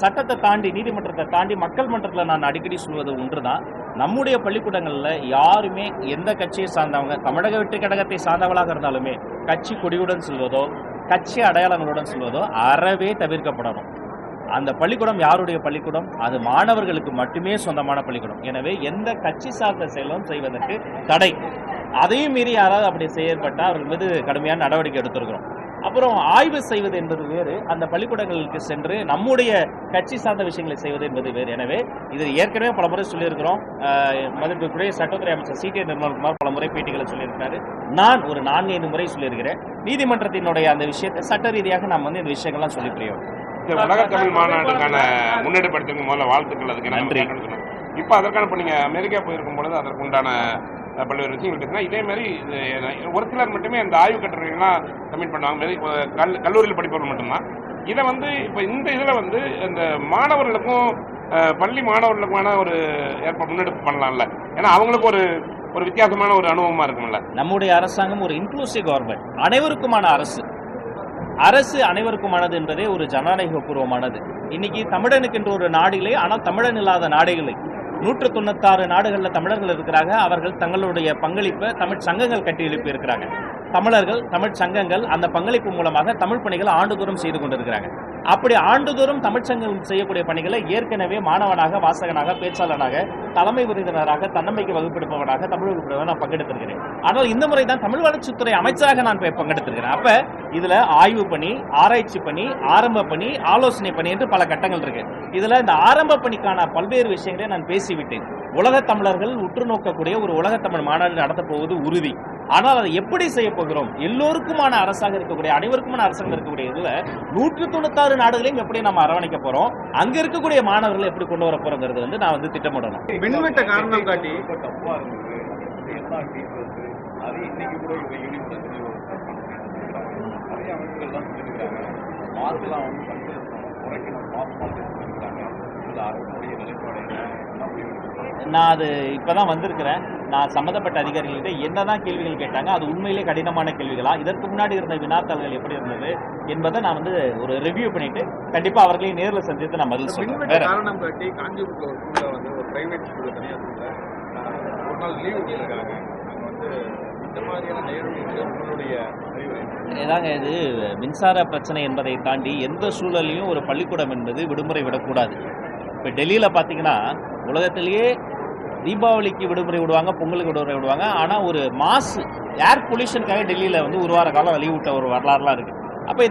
சட்டத்தை தாண்டி நீதிமன்றத்தை தாண்டி மக்கள் மன்றத்தில் நான் அடிக்கடி சொல்வது ஒன்றுதான், நம்முடைய பள்ளிக்கூடங்களில் யாருமே எந்த கட்சியை சார்ந்தவங்க, தமிழக வெற்றி கழகத்தை சார்ந்தவர்களாக இருந்தாலுமே கட்சி கொடியுடன் செல்வதோ கட்சி அடையாளங்களுடன் செல்வதோ அறவே தவிர்க்கப்படணும். அந்த பள்ளிக்கூடம் யாருடைய பள்ளிக்கூடம்? அது மாணவர்களுக்கு மட்டுமே சொந்தமான பள்ளிக்கூடம். எனவே எந்த கட்சி சார்ந்த செயலும் செய்வதற்கு தடை. அதையும் மீறி யாராவது அப்படி செயற்பட்டால் அவர்கள் மீது கடுமையான நடவடிக்கை எடுத்திருக்கிறோம். அப்புறம் ஆய்வு செய்வது என்பது வேறு, அந்த பள்ளிக்கூடங்களுக்கு சென்று நம்முடைய கட்சி சார்ந்த விஷயங்களை செய்வது என்பது வேறு. எனவே இது ஏற்கனவே பல முறை சொல்லியிருக்கிறோம். மதிப்புக்குரிய சட்டத்துறை அமைச்சர் சி.டி. நிர்மல்குமார் பல முறை பேட்டிகளை சொல்லியிருக்காரு. நான் ஒரு 4-5 முறை சொல்லியிருக்கிறேன். நீதிமன்றத்தினுடைய அந்த விஷயத்தை சட்ட ரீதியாக நாம் இந்த விஷயங்கள்லாம் சொல்லி புரியும். உலக தமிழ் மாநாட்டுக்கான முன்னெடுப்படுத்துக்கு முதல்ல வாழ்த்துக்கள். அதுக்கு நன்றி. இப்போ அதற்கான இப்போ நீங்கள் அமெரிக்கா போயிருக்கும் பொழுது அதற்கு உண்டான பல்வேறு விஷயங்கள் பேசுனா, இதே மாதிரி ஒரு சிலர் மட்டுமே அந்த ஆய்வு கட்டுரைகள்லாம் சப்மிட் பண்ணுவாங்க, கல்லூரியில் படிப்பவர்கள் மட்டும்தான். இதை இப்போ இந்த இதில் இந்த மாணவர்களுக்கும் பள்ளி மாணவர்களுக்குமான ஒரு ஏற்பாடு முன்னெடுப்பு பண்ணலாம்ல. ஏன்னா அவங்களுக்கு ஒரு வித்தியாசமான ஒரு அனுபவமாக இருக்கும்ல. நம்முடைய அரசாங்கம் ஒரு இன்க்ளூசிவ் கவர்மெண்ட், அனைவருக்குமான அரசு. அரசு அனைவருக்குமானது என்பதே ஒரு ஜனநாயக பூர்வமானது. இன்னைக்கு தமிழனுக்கு என்று ஒரு நாடு இல்லை, ஆனால் தமிழன் இல்லாத நாடுகளை 196 நாடுகளில் தமிழர்கள் இருக்கிறாங்க. அவர்கள் தங்களுடைய பங்களிப்பை தமிழ் சங்கங்கள் கட்டி எழுப்பி இருக்கிறாங்க. தமிழர்கள், தமிழ் சங்கங்கள் அந்த பங்களிப்பு மூலமாக தமிழ் பணிகளை ஆண்டுதோறும் செய்து கொண்டிருக்கிறாங்க. அப்படி ஆண்டுதோறும் தமிழ்ச்சங்கம் செய்யக்கூடிய பணிகளை ஏற்கனவே மாணவனாக, வாசகனாக, பேச்சாளனாக, தலைமை விருந்தினராக, தன்னம்பிக்கை வகுப்பெடுப்பவனாக, தமிழ் வகுப்பெடுப்பவனாக நான் பங்கெடுத்திருக்கிறேன். ஆனால் இந்த முறை தான் தமிழ் வளர்ச்சித்துறை அமைச்சராக நான் பங்கெடுத்திருக்கிறேன். அப்ப இதுல ஆய்வு பணி, ஆராய்ச்சி பணி, ஆரம்ப பணி, ஆலோசனை பணி என்று பல கட்டங்கள் இருக்கு. இதுல இந்த ஆரம்ப பணிக்கான பல்வேறு விஷயங்களை நான் பேசிவிட்டேன். உலகத் தமிழர்கள் உற்று நோக்கக்கூடிய ஒரு உலகத் தமிழ் மாநாடு நடத்தப் போவது உறுதி. ஆனால் அதை எப்படி செய்ய போகிறோம்? எல்லோருக்குமான அரசாக இருக்கக்கூடிய, அனைவருக்குமான அரசாக இருக்கக்கூடிய இதுல 196 நாடுகளையும் எப்படி நம்ம அரவணைக்க போறோம், அங்க இருக்கக்கூடிய மாணவர்களை எப்படி கொண்டு வர போறோங்கிறது நான் திட்டமிடணும். மின்வெட்ட காரணம் காட்டி நான் அது இப்பதான் வந்திருக்கிறேன். நான் சம்பந்தப்பட்ட அதிகாரிகள்கிட்ட என்னதான் கேள்விகள் கேட்டாங்க, அது உண்மையிலே கடினமான கேள்விகளா, இதற்கு முன்னாடி இருந்த வினாத்தாள்கள் எப்படி இருந்தது என்பதை நான் ஒரு ரிவ்யூ பண்ணிட்டு கண்டிப்பா அவர்களையும் நேரில் சந்தித்து நான் பதில் சொல்றேன். காரணம் காட்டி காஞ்சிபுரத்தில் ஒரு ஸ்கூல்ல ஒரு பிரைவேட் ஸ்கூல்ல தனியாக ஒரு நாள் லீவ் விட்டுருக்காங்க. இந்த மாதிரியான நேரடியாக உங்களுடைய ஏதாங்க இது மின்சார பிரச்சனை என்பதை தாண்டி எந்த சூழலையும் ஒரு பள்ளிக்கூடம் என்பது விடுமுறை விடக்கூடாது. இப்போ டெல்லியில் பார்த்தீங்கன்னா உலகத்திலேயே தீபாவளிக்கு விடுமுறை விடுவாங்க, பொங்கலுக்கு விடுமுறை விடுவாங்க. ஆனால் ஒரு மாசு ஏர் பொல்யூஷனுக்காக டெல்லியில் ஒரு வார காலம் லீவ் விட்ட ஒரு வரலாறுலாம் இருக்குது. அப்போ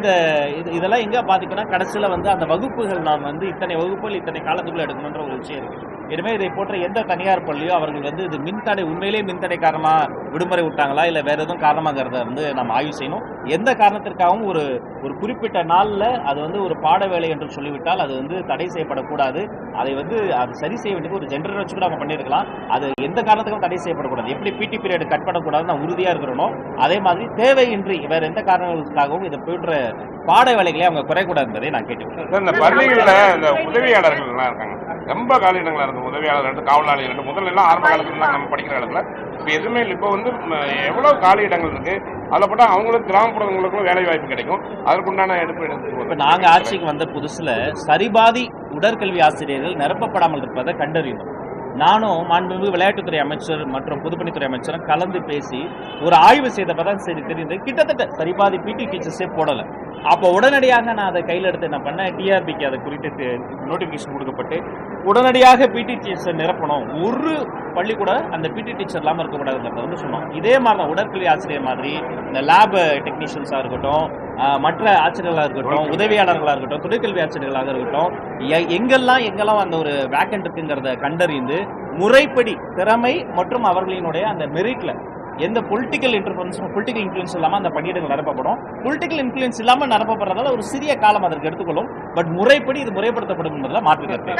இதெல்லாம் எங்கே பார்த்தீங்கன்னா கடைசியில் அந்த வகுப்புகள் நாம் இத்தனை வகுப்புகள் இத்தனை காலத்துக்குள்ளே எடுக்கணுன்ற ஒரு விஷயம் இருக்குது. எனவே இதை போன்ற எந்த தனியார் பள்ளியோ அவர்கள் இது மின்தடை, உண்மையிலேயே மின்தடை காரணமாக விடுமுறை விட்டாங்களா இல்லை வேறு எதுவும் காரணமாகிறத நம்ம ஆய்வு செய்யணும். எந்த காரணத்திற்காகவும் ஒரு குறிப்பிட்ட நாளில் அது ஒரு பாட வேலை என்று சொல்லிவிட்டால் அது தடை செய்யப்படக்கூடாது. அதை அது சரி செய்ய வேண்டியது ஒரு ஜென்டர் வச்சு கூட அவங்க பண்ணியிருக்கலாம். அது எந்த காரணத்துக்கும் தடை செய்யப்படக்கூடாது. எப்படி பிடி பீரியட் கட் பண்ணக்கூடாதுன்னு நான் உறுதியாக இருக்கிறோம். அதே மாதிரி தேவையின்றி வேறு எந்த காரணங்களுக்காகவும் இதை போன்ற பாட வேலைகளை அவங்க குறைக்கூடாது என்பதை நான் கேட்டுக்கிறேன். இந்த பள்ளிகளில் இந்த உதவியாளர்கள்லாம் இருக்காங்க, ரொம்ப காலியிடங்களா இருக்கு. உதவியாளர், காவலாளிகள் முதல்ல எல்லாம் ஆரம்ப காலத்துல நம்ம படிக்கிற இடத்துல இப்போ எதுவுமே இல்லை. இப்போ எவ்வளவு காலி இடங்கள் இருக்கு, அதில் போட்டால் அவங்களுக்கு கிராமப்புறங்களுக்கும் வேலை வாய்ப்பு கிடைக்கும். அதற்குண்டான எடுத்து இப்போ நாங்கள் ஆட்சிக்கு வந்த புதுசில் சரிபாதி உடற்கல்வி ஆசிரியர்கள் நிரப்பப்படாமல் இருப்பதை கண்டறியணும். நானும் மாண்புமிகு விளையாட்டுத்துறை அமைச்சர் மற்றும் பொதுப்பணித்துறை அமைச்சரும் கலந்து பேசி ஒரு ஆய்வு செய்தப்பதான் சரி தெரியுது, கிட்டத்தட்ட சரிபாதி பிடி டீச்சர்ஸே போடலை. அப்போ உடனடியாக நான் அதை கையில் எடுத்து என்ன பண்ணேன், டிஆர்பிக்கு அதை குறித்து நோட்டிஃபிகேஷன் கொடுக்கப்பட்டு உடனடியாக பிடி டீச்சர் நிரப்பணும். ஒரு பள்ளி கூட அந்த பிடி டீச்சர் இல்லாமல் இருக்கக்கூடாதுங்கிறத சொன்னோம். இதே மாதிரி தான் உடற்கல்வி ஆசிரியர் மாதிரி இந்த லேப் டெக்னீஷியன்ஸாக இருக்கட்டும், மற்ற ஆசிரியர்களாக இருக்கட்டும், உதவியாளர்களாக இருக்கட்டும், தொழிற்கல்வி ஆசிரியர்களாக இருக்கட்டும், எங்கெல்லாம் அந்த ஒரு வேக்கண்ட் இருக்குங்கிறத கண்டறிந்து முறைப்படி திறமை மற்றும் அவர்களினுடைய அந்த மெரிட்ல எந்த பொலிட்டிக்கல் இன்ஃப்ளூயன்ஸ் இல்லாமல் அந்த பணியிடங்கள் நிரப்பப்படும். பொலிட்டிக்கல் இன்ஃப்ளூயன்ஸ் இல்லாமல் நிரப்பப்படுறதால ஒரு சிறிய காலம் அதற்கு எடுத்துக்கொள்ளும். பட் முறைப்படி இது முறைப்படுத்தப்படும் என்பதில் மாற்று கருத்து.